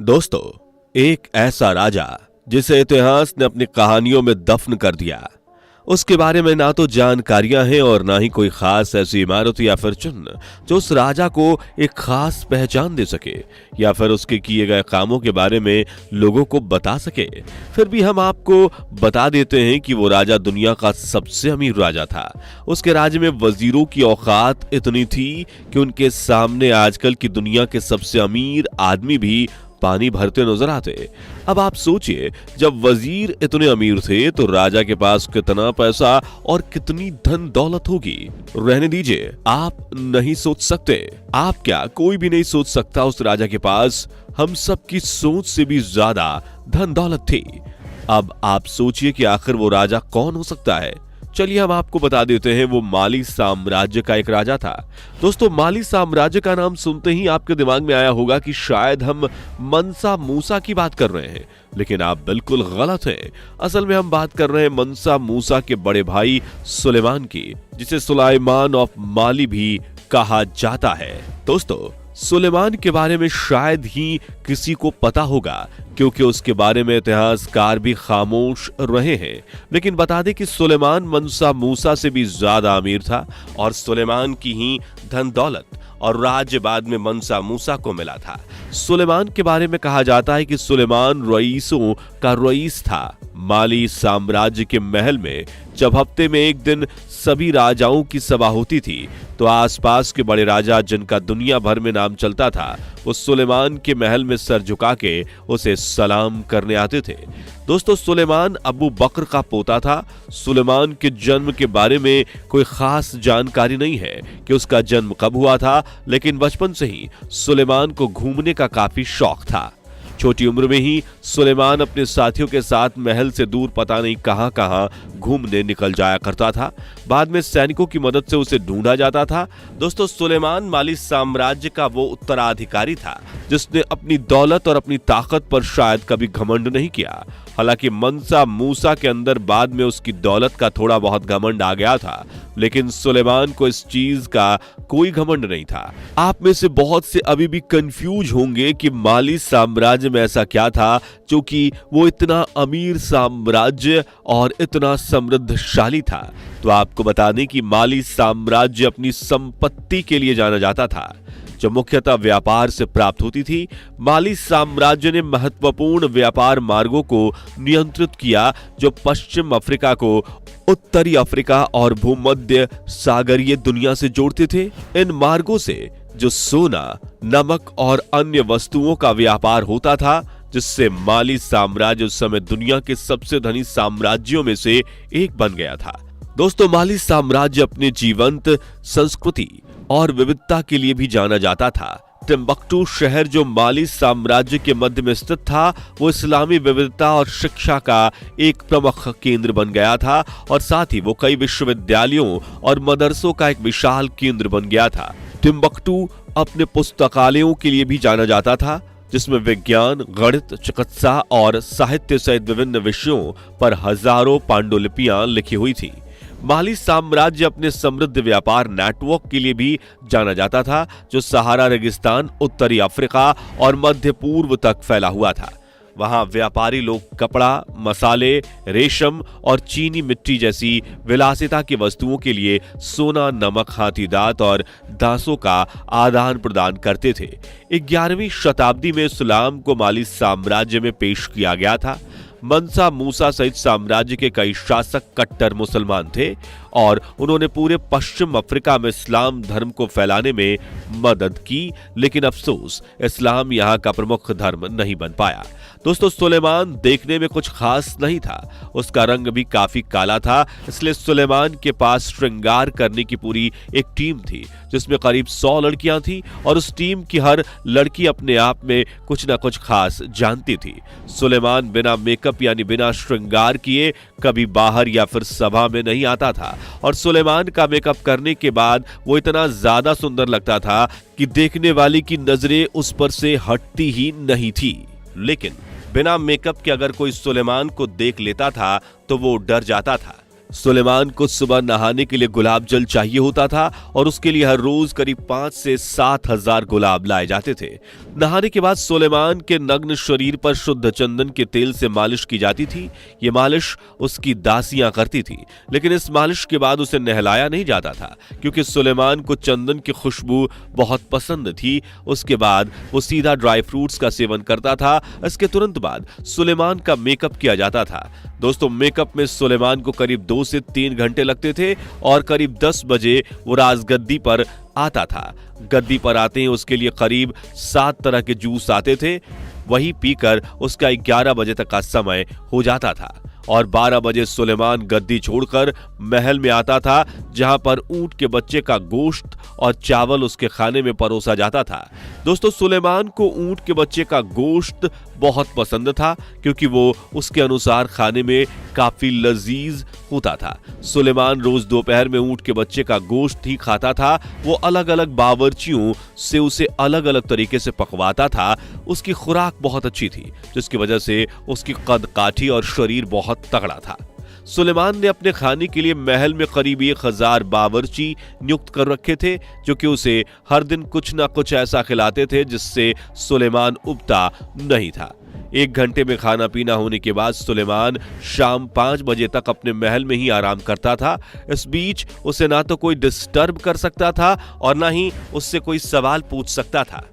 दोस्तों, एक ऐसा राजा जिसे इतिहास ने अपनी कहानियों में दफन कर दिया, उसके बारे में ना तो जानकारियां हैं और ना ही कोई खास ऐसी इमारत या फिर चिन्ह जो उस राजा को एक खास पहचान दे सके या फिर उसके किए गए कामों के बारे में लोगों को बता सके। फिर भी हम आपको बता देते हैं कि वो राजा दुनिया का सबसे अमीर राजा था। उसके राज्य में वजीरों की औकात इतनी थी कि उनके सामने आजकल की दुनिया के सबसे अमीर आदमी भी पानी भरते नजर आते। अब आप सोचिए, जब वजीर इतने अमीर थे तो राजा के पास कितना पैसा और कितनी धन दौलत होगी। रहने दीजिए, आप नहीं सोच सकते। आप क्या, कोई भी नहीं सोच सकता उस राजा के पास हम सबकी सोच से भी ज्यादा धन दौलत थी। अब आप सोचिए कि आखिर वो राजा कौन हो सकता है। चलिए हम आपको बता देते हैं, वो माली साम्राज्य का एक राजा था। दोस्तों, माली साम्राज्य का नाम सुनते ही आपके दिमाग में आया होगा कि शायद हम मंसा मूसा की बात कर रहे हैं, लेकिन आप बिल्कुल गलत हैं। असल में हम बात कर रहे हैं मंसा मूसा के बड़े भाई सुलेमान की, जिसे सुलाइमान ऑफ माली भी कहा जाता है। दोस्तों, सुलेमान के बारे में शायद ही किसी को पता होगा, क्योंकि उसके बारे में इतिहासकार भी खामोश रहे हैं। लेकिन बता दें कि सुलेमान मंसा मूसा से भी ज्यादा अमीर था और सुलेमान की ही धन दौलत और राज्य बाद में मंसा मूसा को मिला था। सुलेमान के बारे में कहा जाता है कि सुलेमान रईसों का रईस था। माली साम्राज्य के महल में जब हफ्ते में एक दिन सभी राजाओं की सभा होती थी तो आसपास के बड़े राजा, जिनका दुनिया भर में नाम चलता था, वो सुलेमान के महल में सर झुका के उसे सलाम करने आते थे। दोस्तों, सुलेमान अबू बकर का पोता था। सुलेमान के जन्म के बारे में कोई खास जानकारी नहीं है कि उसका जन्म कब हुआ था, लेकिन बचपन से ही सुलेमान को घूमने का काफी शौक था। छोटी उम्र में ही सुलेमान अपने साथियों के साथ महल से दूर पता नहीं कहां घूमने निकल जाया करता था। बाद में सैनिकों की मदद से उसे ढूंढा जाता था। दोस्तों, सुलेमान माली साम्राज्य का वो उत्तराधिकारी था जिसने अपनी दौलत और अपनी ताकत पर शायद कभी घमंड नहीं किया। हालांकि मंसा मूसा के अंदर बाद में उसकी दौलत का थोड़ा बहुत घमंड आ गया था, लेकिन सुलेमान को इस चीज का कोई घमंड नहीं था। आप में से बहुत से अभी भी कंफ्यूज होंगे कि माली साम्राज्य में ऐसा क्या था जो कि वो इतना अमीर साम्राज्य और इतना समृद्धशाली था। तो आपको बता दें कि माली साम्राज्य अपनी संपत्ति के लिए जाना जाता था, जो मुख्यतः व्यापार से प्राप्त होती थी। माली साम्राज्य ने महत्वपूर्ण व्यापार मार्गों को नियंत्रित किया जो पश्चिम अफ्रीका को उत्तरी अफ्रीका और भूमध्य सागरीय दुनिया से जोड़ते थे। इन मार्गों से जो सोना, नमक और अन्य वस्तुओं का व्यापार होता था, जिससे माली साम्राज्य उस समय दुनिया के सबसे धनी साम्राज्यों में से एक बन गया था। दोस्तों, माली साम्राज्य अपने जीवंत संस्कृति और विविधता के लिए भी जाना जाता था। टिम्बक्टू शहर, जो माली साम्राज्य के मध्य में स्थित था, वो इस्लामी विविधता और शिक्षा का एक प्रमुख केंद्र बन गया था और साथ ही वो कई विश्वविद्यालयों और मदरसों का एक विशाल केंद्र बन गया था। टिम्बक्टू अपने पुस्तकालयों के लिए भी जाना जाता था, जिसमें विज्ञान, गणित, चिकित्सा और साहित्य सहित विभिन्न विषयों पर हजारों पांडुलिपियां लिखी हुई थी। माली साम्राज्य अपने समृद्ध व्यापार नेटवर्क के लिए भी जाना जाता था, जो सहारा रेगिस्तान, उत्तरी अफ्रीका और मध्य पूर्व तक फैला हुआ था। वहां व्यापारी लोग कपड़ा, मसाले, रेशम और चीनी मिट्टी जैसी विलासिता की वस्तुओं के लिए सोना, नमक, हाथी दांत और दांसों का आदान प्रदान करते थे। 11वीं शताब्दी में इस्लाम को माली साम्राज्य में पेश किया गया था। मंसा मूसा सहित साम्राज्य के कई शासक कट्टर मुसलमान थे और उन्होंने पूरे पश्चिम अफ्रीका में इस्लाम धर्म को फैलाने में मदद की, लेकिन अफसोस इस्लाम यहाँ का प्रमुख धर्म नहीं बन पाया। दोस्तों, सुलेमान देखने में कुछ खास नहीं था। उसका रंग भी काफी काला था, इसलिए सुलेमान के पास श्रृंगार करने की पूरी एक टीम थी, जिसमें करीब 100 लड़कियां थी और उस टीम की हर लड़की अपने आप में कुछ ना कुछ खास जानती थी। सुलेमान बिना मेकअप यानी बिना श्रृंगार किए कभी बाहर या फिर सभा में नहीं आता था और सुलेमान का मेकअप करने के बाद वो इतना ज्यादा सुंदर लगता था कि देखने वाली की नजरें उस पर से हटती ही नहीं थी। लेकिन बिना मेकअप के अगर कोई सुलेमान को देख लेता था तो वो डर जाता था। सुलेमान को सुबह नहाने के लिए गुलाब जल चाहिए होता था और उसके लिए हर रोज करीब 5 से 7 हजार गुलाब लाए जाते थे। नहाने के बाद सुलेमान के नग्न शरीर पर शुद्ध चंदन के तेल से मालिश की जाती थी। ये मालिश उसकी दासियां करती थी, लेकिन इस मालिश के बाद उसे नहलाया नहीं जाता था क्योंकि सुलेमान को चंदन की खुशबू बहुत पसंद थी। उसके बाद वो सीधा ड्राई फ्रूट्स का सेवन करता था। इसके तुरंत बाद सुलेमान का मेकअप किया जाता था। दोस्तों, मेकअप में सुलेमान को करीब 2 से 3 घंटे लगते थे और करीब 10 बजे वो राजगद्दी पर आता था। गद्दी पर आते ही उसके लिए करीब 7 तरह के जूस आते थे। वही पीकर उसका 11 बजे तक का समय हो जाता था और 12 बजे सुलेमान गद्दी छोड़कर महल में आता था, जहां पर ऊंट के बच्चे का गोश्त और चावल उसके खाने में परोसा जाता था। दोस्तों, सुलेमान को ऊंट के बच्चे का गोश्त बहुत पसंद था क्योंकि वो उसके अनुसार खाने में काफी लजीज होता था। सुलेमान रोज दोपहर में ऊंट के बच्चे का गोश्त ही खाता था। वो अलग अलग बावर्चियों से उसे अलग अलग तरीके से पकवाता था। उसकी खुराक बहुत अच्छी थी, जिसकी वजह से उसकी कद काठी और शरीर बहुत तगड़ा था। सुलेमान ने अपने खाने के लिए महल में करीब 1000 बावर्ची नियुक्त कर रखे थे, जो कि उसे हर दिन कुछ ना कुछ ऐसा खिलाते थे जिससे सुलेमान उबता नहीं था। 1 घंटे में खाना पीना होने के बाद सुलेमान शाम 5 बजे तक अपने महल में ही आराम करता था। इस बीच उसे ना तो कोई डिस्टर्ब कर सकता था और ना ही उससे कोई सवाल पूछ सकता था।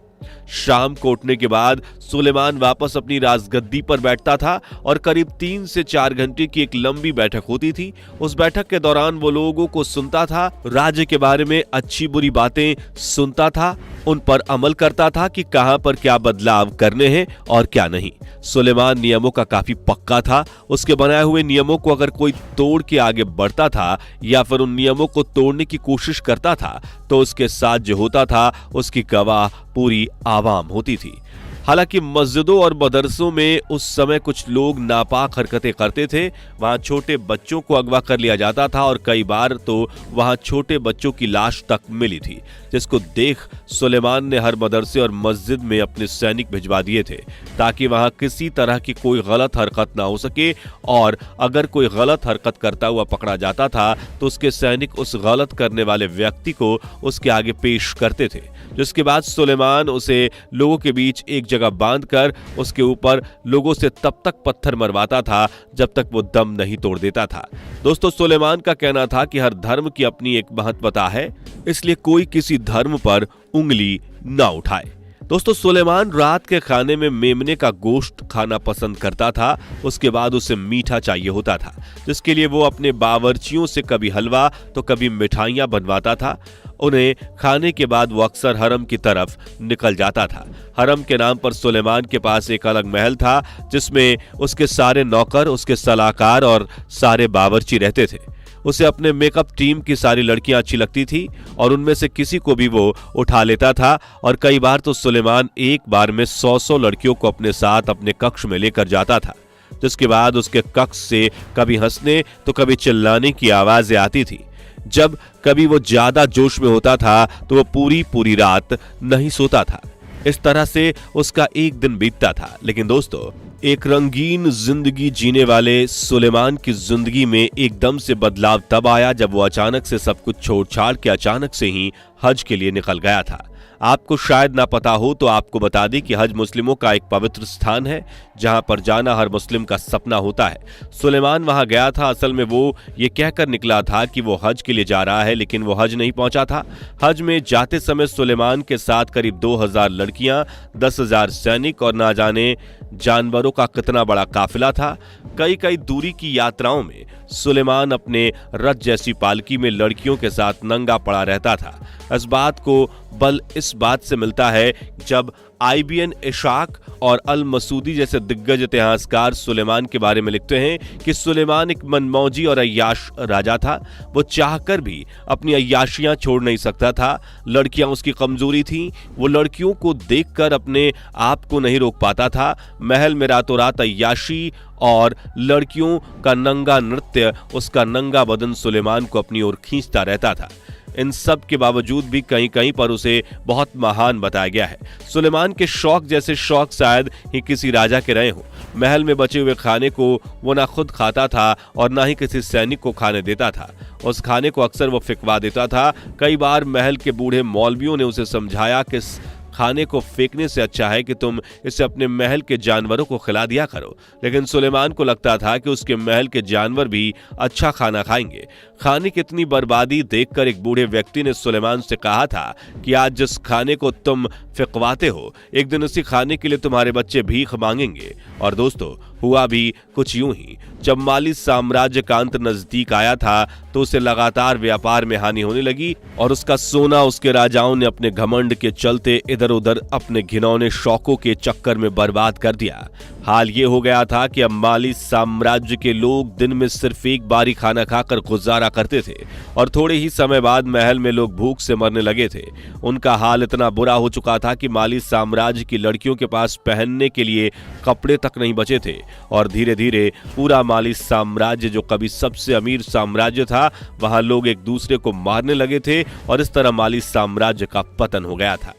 शाम को उठने के बाद सुलेमान वापस अपनी राजगद्दी पर बैठता था और करीब 3 से 4 घंटे की एक लंबी बैठक होती थी। उस बैठक के दौरान वो लोगों को सुनता था, राज्य के बारे में अच्छी बुरी बातें सुनता था, उन पर अमल करता था कि कहां पर क्या बदलाव करने हैं और क्या नहीं। सुलेमान नियमों का काफी पक्का था। उसके बनाए हुए नियमों को अगर कोई तोड़ के आगे बढ़ता था या फिर उन नियमों को तोड़ने की कोशिश करता था तो उसके साथ जो होता था उसकी गवाह पूरी आवाम होती थी। हालांकि मस्जिदों और मदरसों में उस समय कुछ लोग नापाक हरकतें करते थे। वहां छोटे बच्चों को अगवा कर लिया जाता था और कई बार तो वहां छोटे बच्चों की लाश तक मिली थी, जिसको देख सुलेमान ने हर मदरसे और मस्जिद में अपने सैनिक भिजवा दिए थे ताकि वहां किसी तरह की कोई गलत हरकत ना हो सके, और अगर कोई गलत हरकत करता हुआ पकड़ा जाता था तो उसके सैनिक उस गलत करने वाले व्यक्ति को उसके आगे पेश करते थे, जिसके बाद सुलेमान उसे लोगों के बीच एक जगह बांधकर उसके ऊपर लोगों से तब तक पत्थर मरवाता था जब तक वो दम नहीं तोड़ देता था। दोस्तों, सुलेमान का कहना था कि हर धर्म की अपनी एक महत्वता है, इसलिए कोई किसी धर्म पर उंगली ना उठाए। दोस्तों, सुलेमान रात के खाने में मेमने का गोश्त खाना पसंद करता था। उसके बाद उसे मीठा चाहिए होता था, जिसके लिए वो अपने बावर्चियों से कभी हलवा तो कभी मिठाइयां बनवाता था। उन्हें खाने के बाद वो अक्सर हरम की तरफ निकल जाता था। हरम के नाम पर सुलेमान के पास एक अलग महल था जिसमें उसके सारे नौकर, उसके सलाहकार और सारे बावर्ची रहते थे। उसे अपने मेकअप टीम की सारी लड़कियां अच्छी लगती थी और उनमें से किसी को भी वो उठा लेता था, और कई बार तो सुलेमान एक बार में 100 लड़कियों को अपने साथ अपने कक्ष में लेकर जाता था, जिसके बाद उसके कक्ष से कभी हंसने तो कभी चिल्लाने की आवाजें आती थी। जब कभी वो ज्यादा जोश में होता था तो वो पूरी रात नहीं सोता था। इस तरह से उसका एक दिन बीतता था। लेकिन दोस्तों, एक रंगीन जिंदगी जीने वाले सुलेमान की जिंदगी में एकदम से बदलाव तब आया जब वो अचानक से सब कुछ छोड़ छाड़ के अचानक से ही हज के लिए निकल गया था। आपको शायद ना पता हो तो आपको बता दें कि हज मुस्लिमों का एक पवित्र स्थान है जहां पर जाना हर मुस्लिम का सपना होता है। सुलेमान वहां गया था। असल में वो ये कहकर निकला था कि वो हज के लिए जा रहा है, लेकिन वो हज नहीं पहुंचा था। हज में जाते समय सुलेमान के साथ करीब 2000 लड़कियां, 10,000 सैनिक और ना जाने जानवरों का कितना बड़ा काफिला था। कई दूरी की यात्राओं में सुलेमान अपने रथ जैसी पालकी में लड़कियों के साथ नंगा पड़ा रहता था। इस बात को बल इस बात से मिलता है जब IBN इशाक और अल मसूदी जैसे दिग्गज इतिहासकार सुलेमान के बारे में लिखते हैं कि सुलेमान एक मनमौजी और अय्याश राजा था। वो चाहकर भी अपनी अय्याशियां छोड़ नहीं सकता था। लड़कियां उसकी कमजोरी थीं। वो लड़कियों को देखकर अपने आप को नहीं रोक पाता था। महल में रातों रात अय्याशी और लड़कियों का नंगा नृत्य, उसका नंगा बदन सुलेमान को अपनी ओर खींचता रहता था। इन सब के बावजूद भी कहीं कहीं पर उसे बहुत महान बताया गया है। सुलेमान के शौक जैसे शौक शायद ही किसी राजा के रहे हों। महल में बचे हुए खाने को वो ना खुद खाता था और ना ही किसी सैनिक को खाने देता था। उस खाने को अक्सर वो फिकवा देता था। कई बार महल के बूढ़े मौलवियों ने उसे समझाया कि खाने को फेंकने से अच्छा है कि तुम इसे अपने महल के जानवरों को खिला दिया करो, लेकिन सुलेमान को लगता था कि उसके महल के जानवर भी अच्छा खाना खाएंगे। खाने की इतनी बर्बादी देखकर एक बूढ़े व्यक्ति ने सुलेमान से कहा था कि आज जिस खाने को तुम फिकवाते हो, एक दिन उसी खाने के लिए तुम्हारे बच्चे भीख मांगेंगे। और दोस्तों, हुआ भी कुछ यूं ही। जब माली साम्राज्य का अंत नजदीक आया था तो उसे लगातार व्यापार में हानि होने लगी और उसका सोना उसके राजाओं ने अपने घमंड के चलते इधर उधर अपने घिनौने शौकों के चक्कर में बर्बाद कर दिया। हाल ये हो गया था कि अब माली साम्राज्य के लोग दिन में सिर्फ एक बारी खाना खाकर गुजारा करते थे और थोड़े ही समय बाद महल में लोग भूख से मरने लगे थे। उनका हाल इतना बुरा हो चुका था कि माली साम्राज्य की लड़कियों के पास पहनने के लिए कपड़े तक नहीं बचे थे और धीरे धीरे पूरा माली साम्राज्य, जो कभी सबसे अमीर साम्राज्य था, वहां लोग एक दूसरे को मारने लगे थे और इस तरह माली साम्राज्य का पतन हो गया था।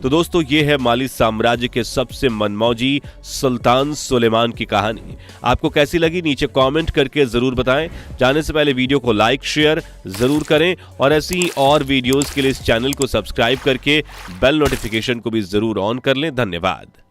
तो दोस्तों, ये है माली साम्राज्य के सबसे मनमौजी सुल्तान सुलेमान की कहानी। आपको कैसी लगी नीचे कमेंट करके जरूर बताएं। जाने से पहले वीडियो को लाइक शेयर जरूर करें और ऐसी ही और वीडियोस के लिए इस चैनल को सब्सक्राइब करके बेल नोटिफिकेशन को भी जरूर ऑन कर लें। धन्यवाद।